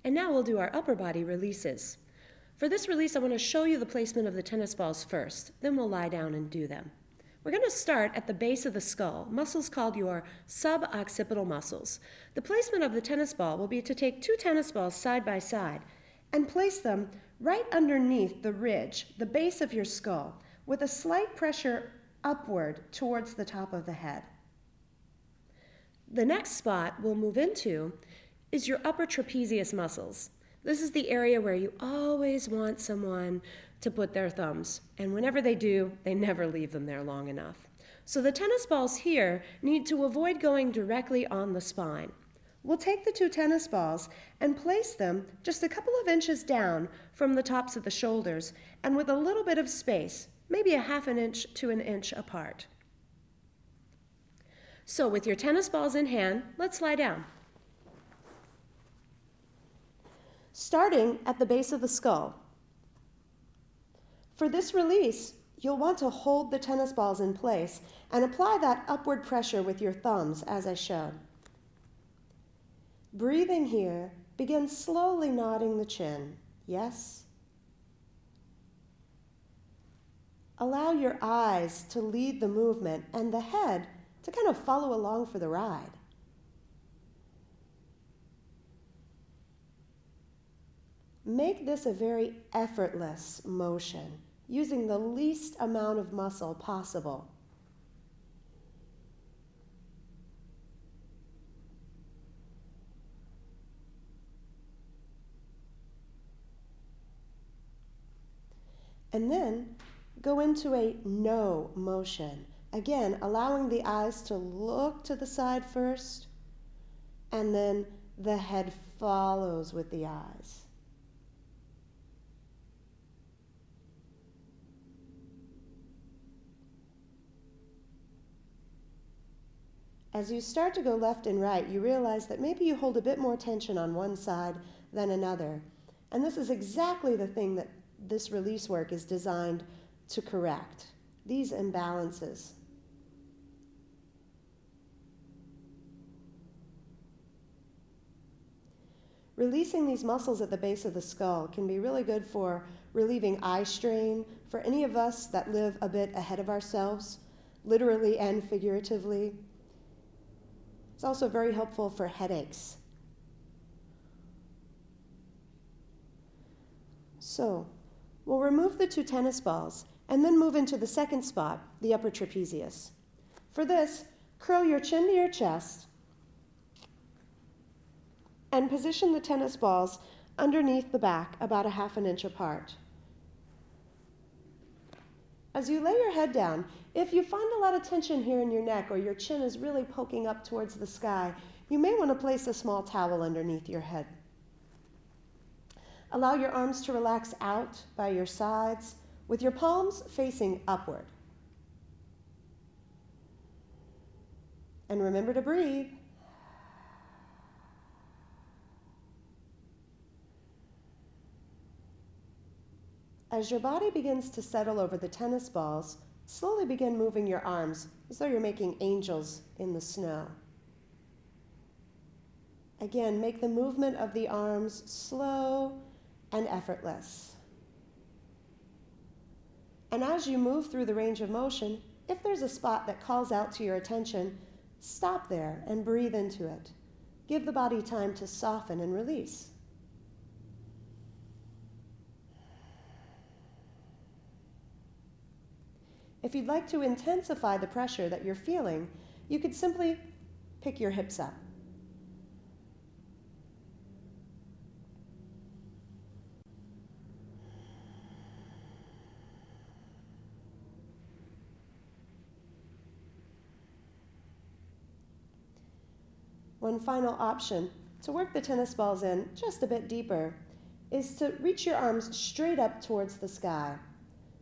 And now we'll do our upper body releases. For this release, I want to show you the placement of the tennis balls first, then we'll lie down and do them. We're going to start at the base of the skull, muscles called your suboccipital muscles. The placement of the tennis ball will be to take 2 tennis balls side by side and place them right underneath the ridge, the base of your skull, with a slight pressure upward towards the top of the head. The next spot we'll move into is your upper trapezius muscles. This is the area where you always want someone to put their thumbs, and whenever they do, they never leave them there long enough. So the tennis balls here need to avoid going directly on the spine. We'll take the 2 tennis balls and place them just a couple of inches down from the tops of the shoulders and with a little bit of space, maybe a half an inch to an inch apart. So with your tennis balls in hand, let's lie down. Starting at the base of the skull. For this release, you'll want to hold the tennis balls in place and apply that upward pressure with your thumbs as I showed. Breathing here, begin slowly nodding the chin. Yes. Allow your eyes to lead the movement and the head to kind of follow along for the ride. Make this a very effortless motion, using the least amount of muscle possible. And then go into a no motion. Again, allowing the eyes to look to the side first, and then the head follows with the eyes. As you start to go left and right, you realize that maybe you hold a bit more tension on one side than another. And this is exactly the thing that this release work is designed to correct, these imbalances. Releasing these muscles at the base of the skull can be really good for relieving eye strain for any of us that live a bit ahead of ourselves, literally and figuratively. It's also very helpful for headaches. So, we'll remove the 2 tennis balls and then move into the second spot, the upper trapezius. For this, curl your chin to your chest and position the tennis balls underneath the back about a half an inch apart. As you lay your head down, if you find a lot of tension here in your neck or your chin is really poking up towards the sky, you may want to place a small towel underneath your head. Allow your arms to relax out by your sides with your palms facing upward. And remember to breathe. As your body begins to settle over the tennis balls, slowly begin moving your arms as though you're making angels in the snow. Again, make the movement of the arms slow and effortless. And as you move through the range of motion, if there's a spot that calls out to your attention, stop there and breathe into it. Give the body time to soften and release. If you'd like to intensify the pressure that you're feeling, you could simply pick your hips up. One final option to work the tennis balls in just a bit deeper is to reach your arms straight up towards the sky.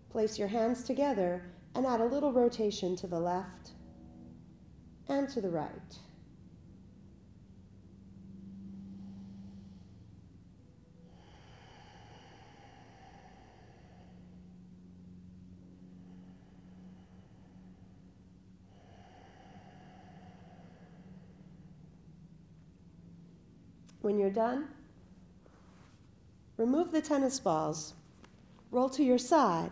Place your hands together and add a little rotation to the left and to the right. When you're done, remove the tennis balls, roll to your side,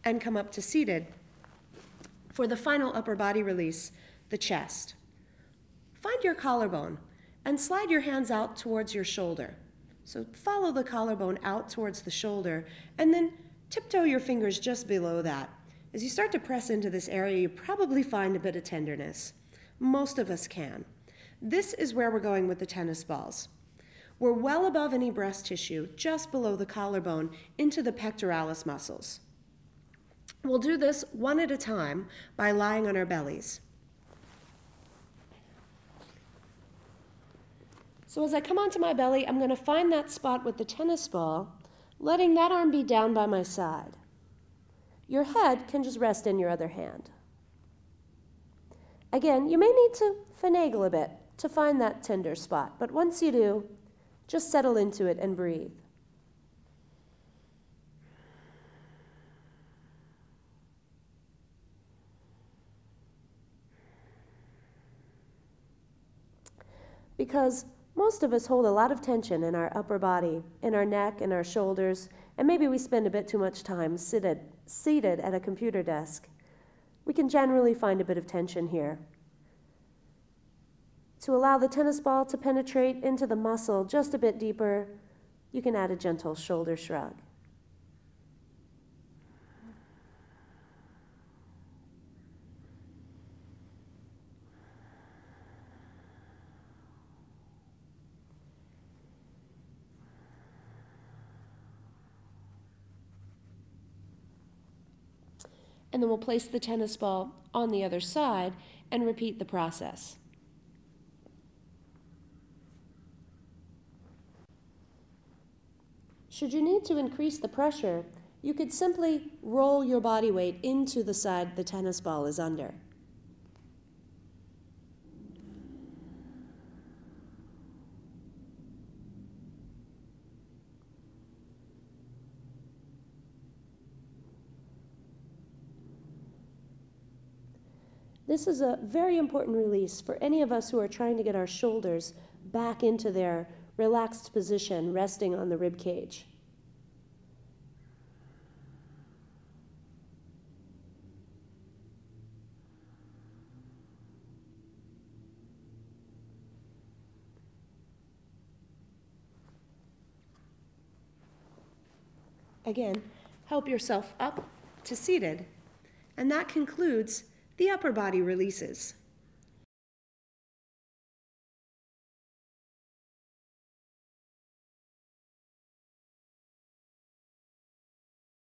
and come up to seated. For the final upper body release, the chest. Find your collarbone and slide your hands out towards your shoulder. So follow the collarbone out towards the shoulder and then tiptoe your fingers just below that. As you start to press into this area, you probably find a bit of tenderness. Most of us can. This is where we're going with the tennis balls. We're well above any breast tissue, just below the collarbone, into the pectoralis muscles. We'll do this one at a time by lying on our bellies. So as I come onto my belly, I'm going to find that spot with the tennis ball, letting that arm be down by my side. Your head can just rest in your other hand. Again, you may need to finagle a bit to find that tender spot, but once you do, just settle into it and breathe. Because most of us hold a lot of tension in our upper body, in our neck, in our shoulders, and maybe we spend a bit too much time seated at a computer desk. We can generally find a bit of tension here. To allow the tennis ball to penetrate into the muscle just a bit deeper, you can add a gentle shoulder shrug. And then we'll place the tennis ball on the other side and repeat the process. Should you need to increase the pressure, you could simply roll your body weight into the side the tennis ball is under. This is a very important release for any of us who are trying to get our shoulders back into their relaxed position, resting on the rib cage. Again, help yourself up to seated, and that concludes the upper body releases.